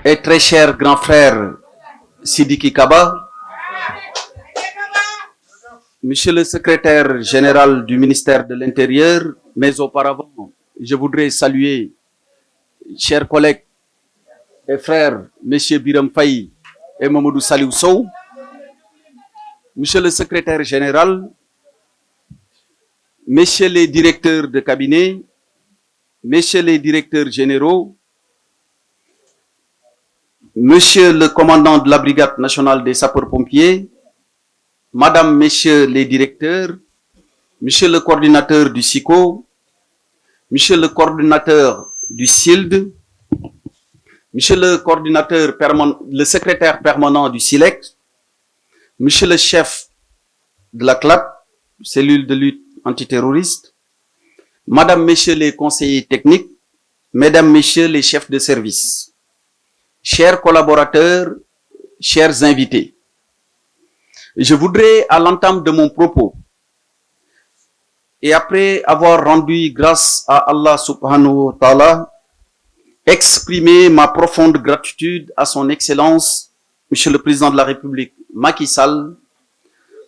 et très cher grand frère Sidiki Kaba, Monsieur le secrétaire général du ministère de l'Intérieur, mais auparavant, je voudrais saluer, chers collègues et frères, Monsieur Biram Faye et Mamadou Saliou Sow, Monsieur le secrétaire général, Messieurs les directeurs de cabinet, Messieurs les directeurs généraux, Monsieur le commandant de la Brigade nationale des sapeurs-pompiers, Madame, Messieurs les directeurs, Monsieur le coordinateur du SICO, Monsieur le coordinateur du SILD, Monsieur le coordinateur le secrétaire permanent du SILEC, Monsieur le chef de la CLAP, cellule de lutte antiterroriste, Madame, Messieurs les conseillers techniques, Mesdames, Messieurs les chefs de service, chers collaborateurs, chers invités, je voudrais, à l'entame de mon propos, et après avoir rendu grâce à Allah subhanahu wa ta'ala, exprimer ma profonde gratitude à son Excellence, Monsieur le Président de la République, Macky Sall,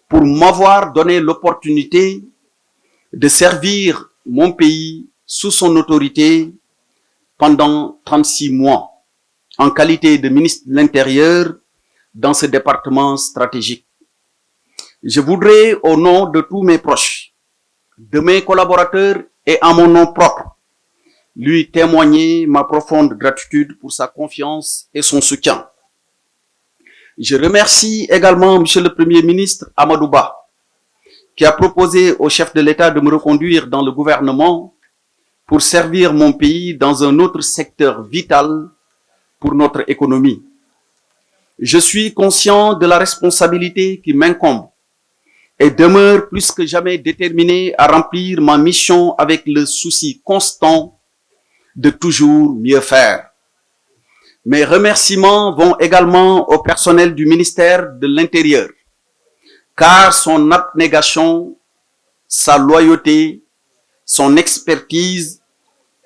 pour m'avoir donné l'opportunité de servir mon pays sous son autorité pendant 36 mois, en qualité de ministre de l'Intérieur dans ce département stratégique. Je voudrais, au nom de tous mes proches, de mes collaborateurs et en mon nom propre, lui témoigner ma profonde gratitude pour sa confiance et son soutien. Je remercie également Monsieur le Premier ministre Amadou Ba, qui a proposé au chef de l'État de me reconduire dans le gouvernement pour servir mon pays dans un autre secteur vital pour notre économie. Je suis conscient de la responsabilité qui m'incombe et demeure plus que jamais déterminé à remplir ma mission avec le souci constant de toujours mieux faire. Mes remerciements vont également au personnel du ministère de l'Intérieur, car son abnégation, sa loyauté, son expertise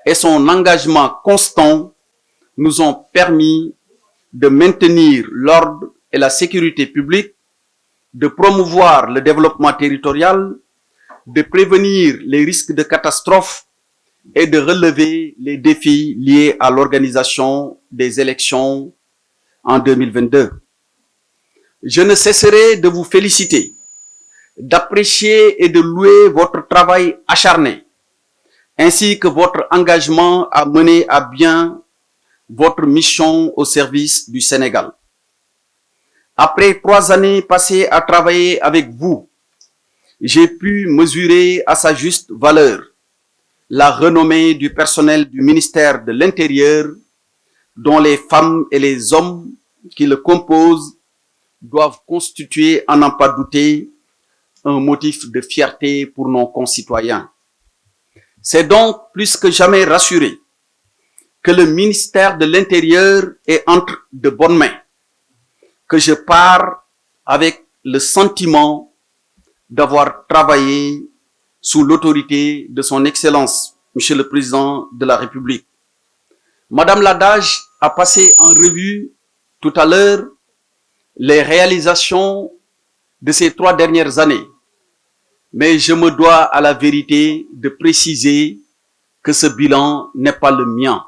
et son engagement constant nous ont permis de maintenir l'ordre et la sécurité publique, de promouvoir le développement territorial, de prévenir les risques de catastrophes et de relever les défis liés à l'organisation des élections en 2022. Je ne cesserai de vous féliciter, d'apprécier et de louer votre travail acharné, ainsi que votre engagement à mener à bien votre mission au service du Sénégal. Après 3 années passées à travailler avec vous, j'ai pu mesurer à sa juste valeur la renommée du personnel du ministère de l'Intérieur, dont les femmes et les hommes qui le composent doivent constituer, à n'en pas douter, un motif de fierté pour nos concitoyens. C'est donc plus que jamais rassuré que le ministère de l'Intérieur est entre de bonnes mains, que je pars avec le sentiment d'avoir travaillé sous l'autorité de son Excellence, Monsieur le Président de la République. Madame Ladage a passé en revue tout à l'heure les réalisations de ces 3 dernières années, mais je me dois à la vérité de préciser que ce bilan n'est pas le mien,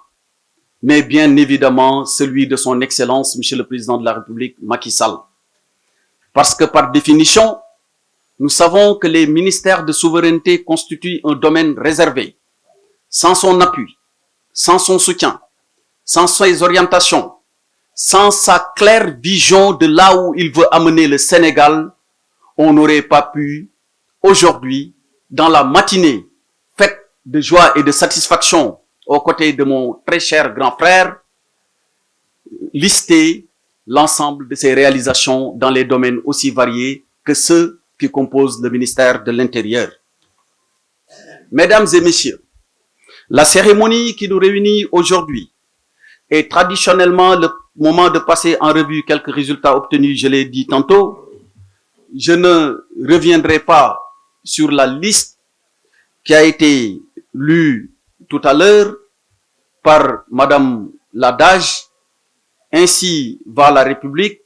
mais bien évidemment celui de son Excellence, Monsieur le Président de la République, Macky Sall. Parce que par définition, nous savons que les ministères de souveraineté constituent un domaine réservé. Sans son appui, sans son soutien, sans ses orientations, sans sa claire vision de là où il veut amener le Sénégal, on n'aurait pas pu, aujourd'hui, dans la matinée, faite de joie et de satisfaction, aux côtés de mon très cher grand frère, lister l'ensemble de ses réalisations dans les domaines aussi variés que ceux qui composent le ministère de l'Intérieur. Mesdames et messieurs, la cérémonie qui nous réunit aujourd'hui est traditionnellement le moment de passer en revue quelques résultats obtenus, je l'ai dit tantôt. Je ne reviendrai pas sur la liste qui a été lue tout à l'heure par Madame Ladage, Ainsi va la République.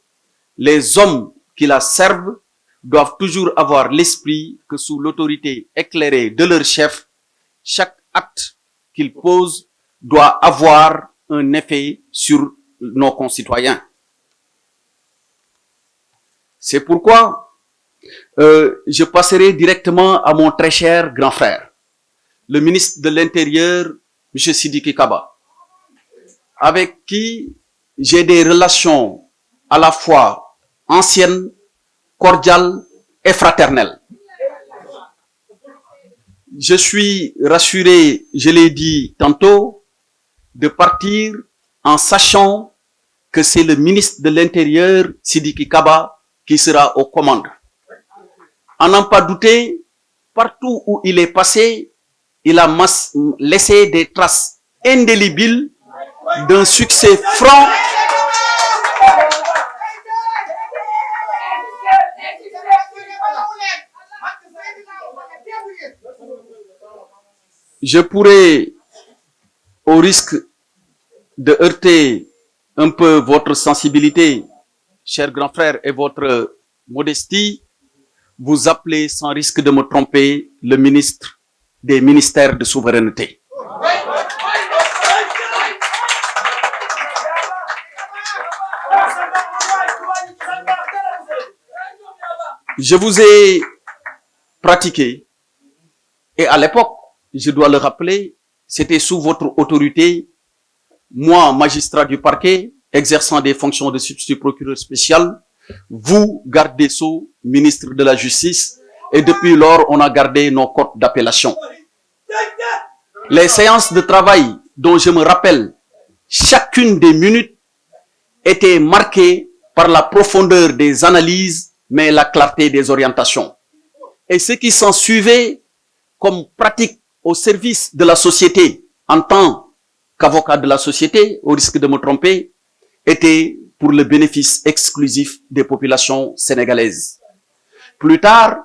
Les hommes qui la servent doivent toujours avoir l'esprit que sous l'autorité éclairée de leur chef, chaque acte qu'ils posent doit avoir un effet sur nos concitoyens. C'est pourquoi je passerai directement à mon très cher grand frère, le ministre de l'Intérieur, M. Sidiki Kaba, avec qui j'ai des relations à la fois anciennes, cordiales et fraternelles. Je suis rassuré, je l'ai dit tantôt, de partir en sachant que c'est le ministre de l'Intérieur, Sidiki Kaba, qui sera aux commandes. À n'en pas douter, partout où il est passé, il a laissé des traces indélébiles d'un succès franc Je pourrais, au risque de heurter un peu votre sensibilité, cher grand frère, et votre modestie, vous appeler, sans risque de me tromper, le ministre des ministères de souveraineté. Je vous ai pratiqué, et à l'époque, je dois le rappeler, c'était sous votre autorité, moi, magistrat du parquet, exerçant des fonctions de substitut procureur spécial, vous, garde des Sceaux, ministre de la Justice, et depuis lors, on a gardé nos codes d'appellation. Les séances de travail dont je me rappelle, chacune des minutes était marquée par la profondeur des analyses, mais la clarté des orientations. Et ce qui s'en suivait comme pratique au service de la société, en tant qu'avocat de la société, au risque de me tromper, était pour le bénéfice exclusif des populations sénégalaises. Plus tard,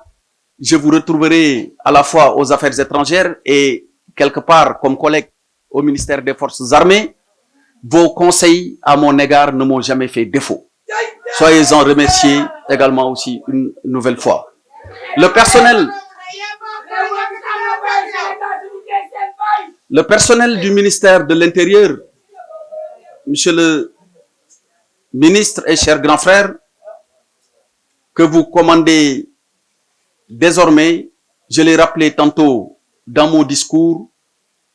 je vous retrouverai à la fois aux affaires étrangères et quelque part comme collègue au ministère des Forces armées. Vos conseils à mon égard ne m'ont jamais fait défaut. Soyez-en remerciés également aussi une nouvelle fois. Le personnel du ministère de l'Intérieur, monsieur le ministre et cher grand frère, que vous commandez désormais, je l'ai rappelé tantôt dans mon discours,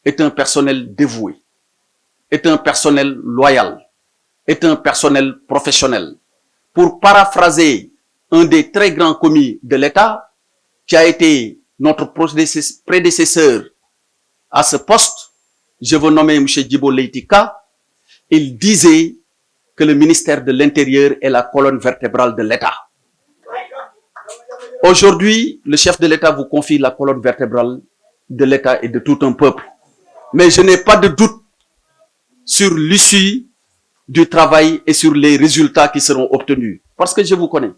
est un personnel dévoué, est un personnel loyal, est un personnel professionnel. Pour paraphraser un des très grands commis de l'État, qui a été notre prédécesseur à ce poste, je veux nommer M. Djibo Leyti Ka, il disait que le ministère de l'Intérieur est la colonne vertébrale de l'État. Aujourd'hui, le chef de l'État vous confie la colonne vertébrale de l'État et de tout un peuple. Mais je n'ai pas de doute sur l'issue du travail et sur les résultats qui seront obtenus. Parce que je vous connais.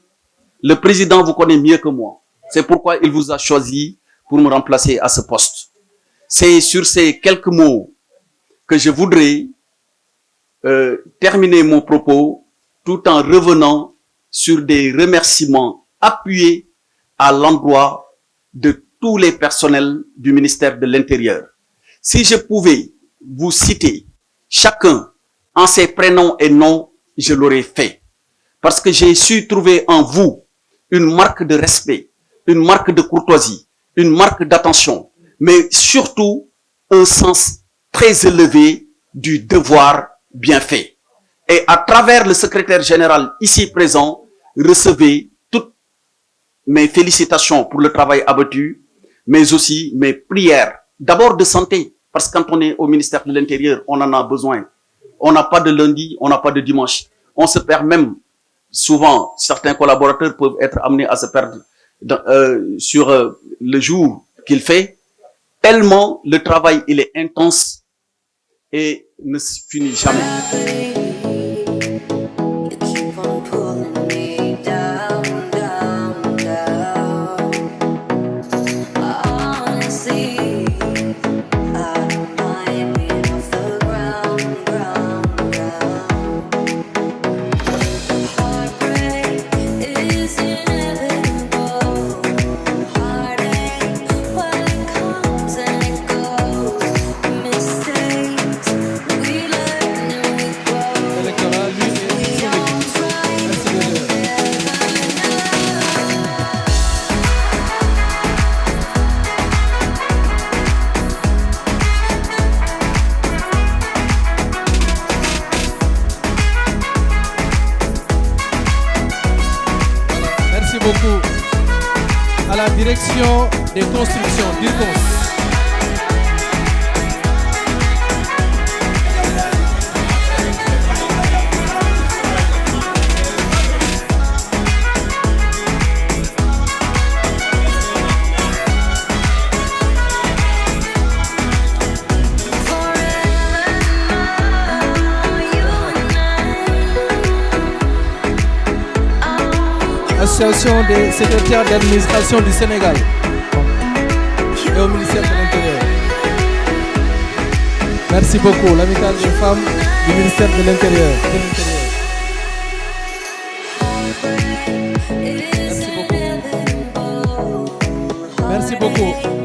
Le président vous connaît mieux que moi. C'est pourquoi il vous a choisi pour me remplacer à ce poste. C'est sur ces quelques mots que je voudrais terminer mon propos tout en revenant sur des remerciements appuyés à l'endroit de tous les personnels du ministère de l'Intérieur. Si je pouvais vous citer chacun en ses prénoms et noms, je l'aurais fait. Parce que j'ai su trouver en vous une marque de respect, une marque de courtoisie, une marque d'attention, mais surtout un sens très élevé du devoir bien fait. Et à travers le secrétaire général ici présent, recevez toutes mes félicitations pour le travail abattu, mais aussi mes prières, d'abord de santé, parce que quand on est au ministère de l'Intérieur, on en a besoin. On n'a pas de lundi, on n'a pas de dimanche. On se perd même, souvent, certains collaborateurs peuvent être amenés à se perdre sur le jour qu'il fait, tellement le travail il est intense et ne finit jamais. beaucoup à la direction des constructions d'Ircons. Association des secrétaires d'administration du Sénégal et au ministère de l'Intérieur. Merci beaucoup, l'amicale des femmes du ministère de l'Intérieur. Merci beaucoup. Merci beaucoup.